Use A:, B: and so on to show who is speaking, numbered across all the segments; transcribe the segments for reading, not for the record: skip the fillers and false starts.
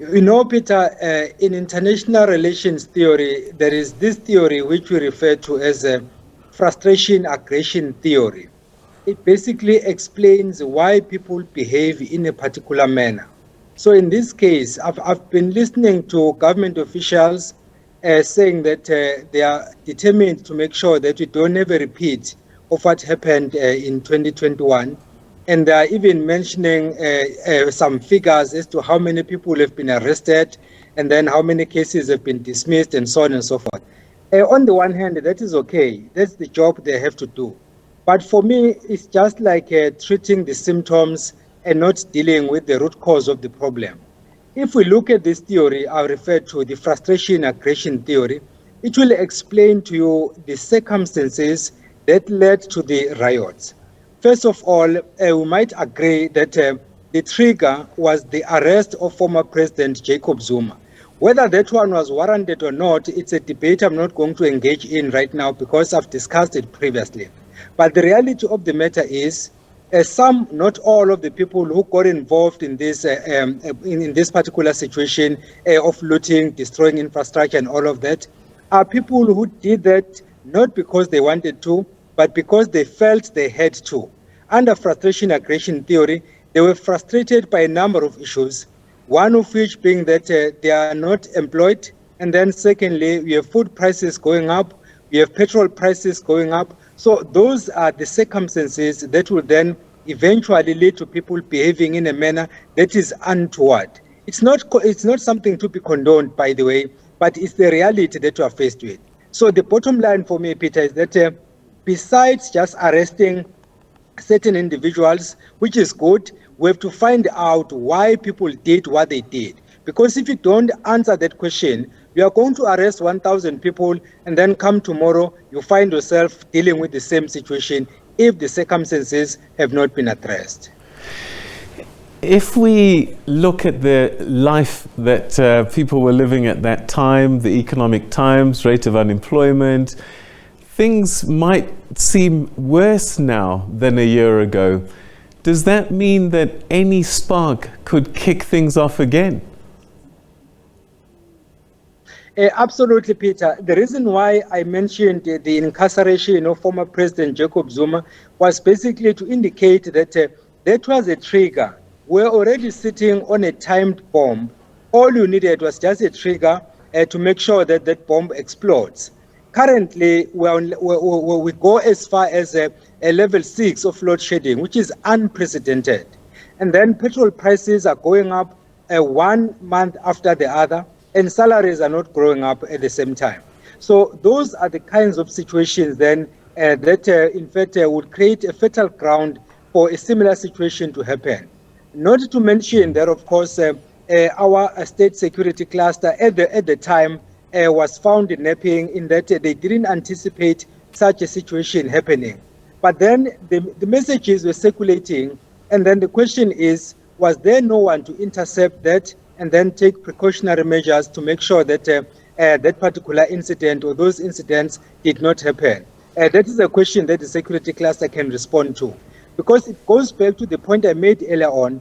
A: You know, Peter, in international relations theory, there is this theory which we refer to as a frustration aggression theory. It basically explains why people behave in a particular manner. So in this case, I've been listening to government officials saying that they are determined to make sure that we don't have a repeat of what happened in 2021. And they are even mentioning some figures as to how many people have been arrested and then how many cases have been dismissed and so on and so forth. On the one hand, that is okay. That's the job they have to do. But for me, it's just like treating the symptoms and not dealing with the root cause of the problem. If we look at this theory, I refer to the frustration aggression theory, it will explain to you the circumstances that led to the riots. First of all, we might agree that the trigger was the arrest of former President Jacob Zuma. Whether that one was warranted or not, it's a debate I'm not going to engage in right now because I've discussed it previously. But the reality of the matter is, some, not all of the people who got involved in this particular situation of looting, destroying infrastructure and all of that, are people who did that not because they wanted to, but because they felt they had to. Under frustration aggression theory, they were frustrated by a number of issues, one of which being that they are not employed, and then secondly, we have food prices going up, we have petrol prices going up. So those are the circumstances that will then eventually lead to people behaving in a manner that is untoward. It's not something to be condoned, by the way, but it's the reality that we are faced with. So the bottom line for me, Peter, is that besides just arresting certain individuals, which is good, we have to find out why people did what they did. Because if you don't answer that question, you are going to arrest 1,000 people and then come tomorrow, you find yourself dealing with the same situation if the circumstances have not been addressed.
B: If we look at the life that people were living at that time, the economic times, rate of unemployment, things might seem worse now than a year ago. Does that mean that any spark could kick things off again?
A: Absolutely, Peter. The reason why I mentioned the incarceration of former President Jacob Zuma was basically to indicate that that was a trigger. We're already sitting on a timed bomb. All you needed was just a trigger to make sure that that bomb explodes. Currently, we go as far as a level 6 of load shedding, which is unprecedented. And then petrol prices are going up 1 month after the other, and salaries are not growing up at the same time. So those are the kinds of situations then that in fact would create a fertile ground for a similar situation to happen. Not to mention that, of course, our state security cluster at the time was found napping in that they didn't anticipate such a situation happening. But then the messages were circulating, and then the question is, was there no one to intercept that and then take precautionary measures to make sure that that particular incident or those incidents did not happen? That is a question that the security cluster can respond to. Because it goes back to the point I made earlier on.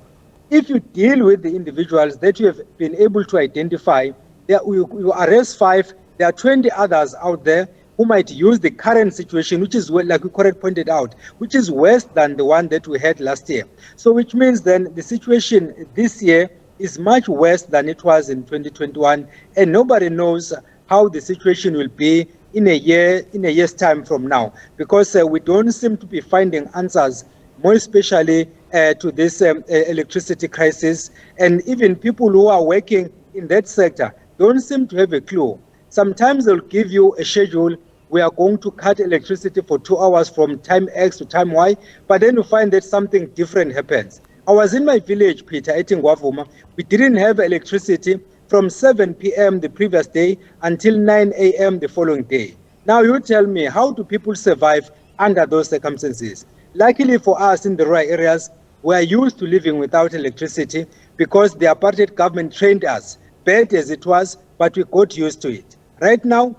A: If you deal with the individuals that you have been able to identify, you arrest 5, there are 20 others out there who might use the current situation, which is, like you correctly pointed out, which is worse than the one that we had last year. So which means then the situation this year is much worse than it was in 2021, and nobody knows how the situation will be in a year's time from now, because we don't seem to be finding answers, more especially to this electricity crisis, and even people who are working in that sector don't seem to have a clue. Sometimes they'll give you a schedule. We are going to cut electricity for 2 hours from time X to time Y, but then you find that something different happens. I was in my village, Peter, at Ngwavuma. We didn't have electricity from 7 p.m. the previous day until 9 a.m. the following day. Now you tell me, how do people survive under those circumstances? Luckily for us in the rural areas, we are used to living without electricity because the apartheid government trained us, bad as it was, but we got used to it. Right now,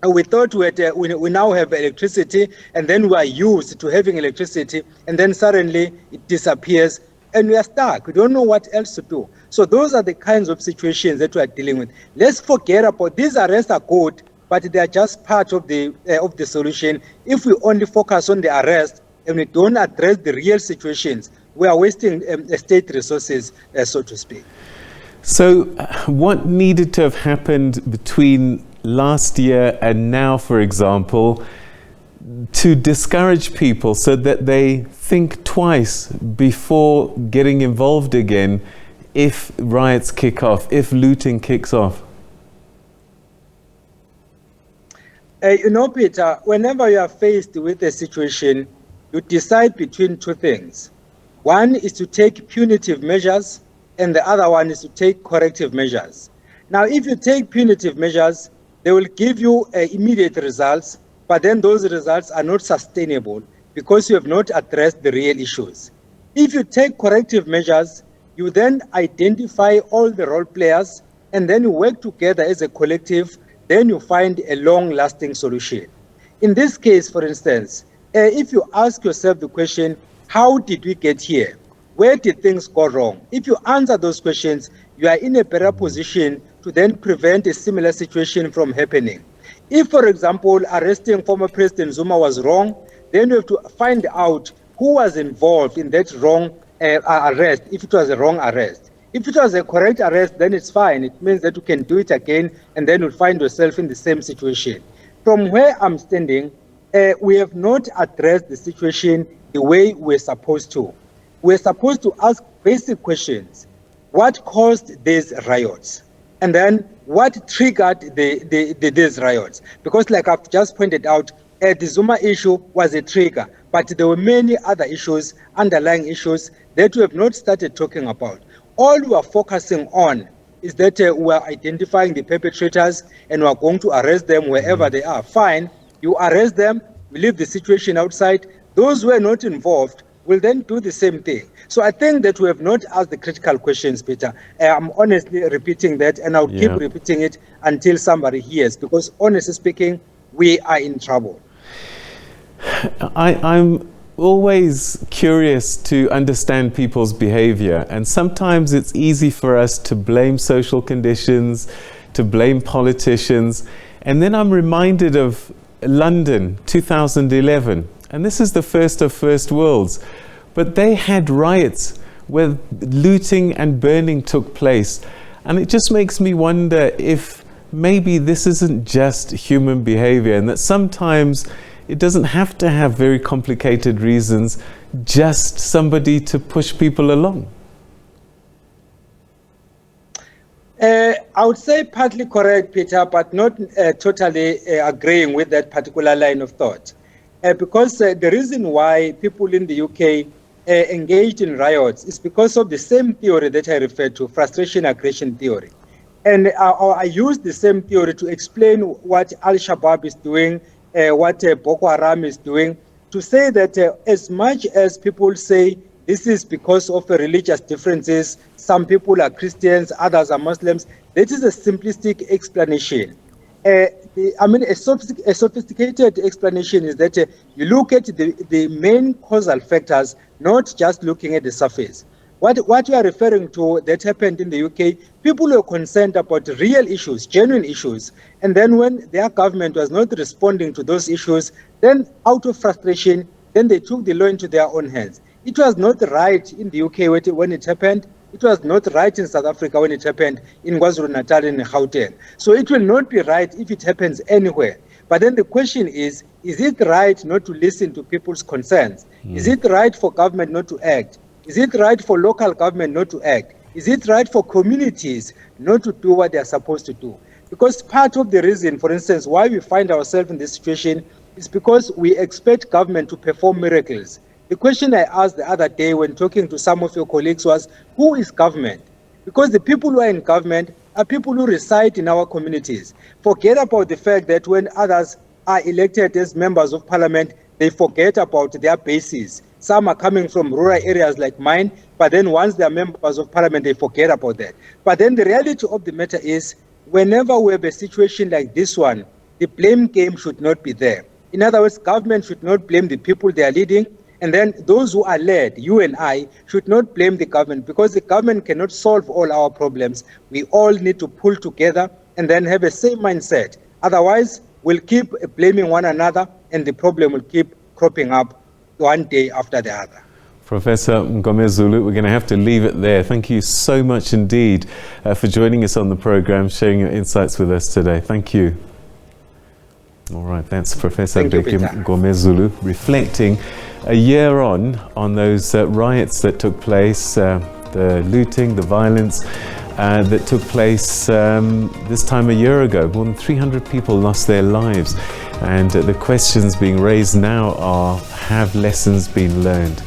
A: we thought we now have electricity, and then we are used to having electricity, and then suddenly it disappears. and we are stuck. We don't know what else to do. So those are the kinds of situations that we are dealing with. Let's forget about these arrests are good, but they are just part of the solution. If we only focus on the arrest and we don't address the real situations, we are wasting state resources, so to speak.
B: So what needed to have happened between last year and now, for example, to discourage people so that they think twice before getting involved again if riots kick off, if looting kicks off?
A: Peter, whenever you are faced with a situation, you decide between two things. One is to take punitive measures, and the other one is to take corrective measures. Now, if you take punitive measures, they will give you immediate results, but then those results are not sustainable because you have not addressed the real issues. If you take corrective measures, you then identify all the role players, and then you work together as a collective, then you find a long-lasting solution. In this case, for instance, if you ask yourself the question, how did we get here? Where did things go wrong? If you answer those questions, you are in a better position to then prevent a similar situation from happening. If, for example, arresting former President Zuma was wrong, then you have to find out who was involved in that wrong arrest, if it was a wrong arrest. If it was a correct arrest, then it's fine. It means that you can do it again, and then you'll find yourself in the same situation. From where I'm standing, we have not addressed the situation the way we're supposed to. We're supposed to ask basic questions. What caused these riots? And then what triggered these riots? Because like I've just pointed out, the Zuma issue was a trigger, but there were many other issues, underlying issues, that we have not started talking about. All we are focusing on is that we are identifying the perpetrators and we are going to arrest them wherever they are. Fine, you arrest them, we leave the situation outside. Those who are not involved will then do the same thing. So I think that we have not asked the critical questions, Peter. I'm honestly repeating that, and I'll keep repeating it until somebody hears, because honestly speaking, we are in trouble.
B: I'm always curious to understand people's behavior, and sometimes it's easy for us to blame social conditions, to blame politicians, and then I'm reminded of London 2011, and this is the first of first worlds, but they had riots where looting and burning took place, and it just makes me wonder if maybe this isn't just human behavior, and that sometimes it doesn't have to have very complicated reasons, just somebody to push people along. I would say partly correct, Peter, but not totally agreeing with that particular line of thought. Because the reason why people in the UK engaged in riots is because of the same theory that I referred to, frustration aggression theory. And I use the same theory to explain what Al-Shabaab is doing, what Boko Haram is doing, to say that as much as people say this is because of religious differences, some people are Christians, others are Muslims, that is a simplistic explanation. A sophisticated explanation is that you look at the main causal factors, not just looking at the surface. What you are referring to that happened in the UK, people were concerned about real issues, genuine issues. And then when their government was not responding to those issues, then out of frustration, then they took the law into their own hands. It was not right in the UK when it happened. It was not right in South Africa when it happened, in KwaZulu-Natal and in Gauteng. So it will not be right if it happens anywhere. But then the question is it right not to listen to people's concerns? Is it right for government not to act? Is it right for local government not to act? Is it right for communities not to do what they are supposed to do? Because part of the reason, for instance, why we find ourselves in this situation is because we expect government to perform miracles. The question I asked the other day when talking to some of your colleagues was, who is government? Because the people who are in government are people who reside in our communities. Forget about the fact that when others are elected as members of parliament, they forget about their bases. Some are coming from rural areas like mine, but then once they are members of parliament, they forget about that. But then the reality of the matter is, whenever we have a situation like this one, the blame game should not be there. In other words, government should not blame the people they are leading.
A: And then those who are led, you and I, should not blame the government, because the government cannot solve all our problems. We all need to pull together and then have a same mindset. Otherwise, we'll keep blaming one another and the problem will keep cropping up one day after the other.
B: Professor Mngomezulu, we're going to have to leave it there. Thank you so much indeed for joining us on the program, sharing your insights with us today. Thank you. All right, that's Professor Bheki Mngomezulu reflecting a year on those riots that took place, the looting, the violence that took place this time a year ago. More than 300 people lost their lives. And the questions being raised now are, have lessons been learned?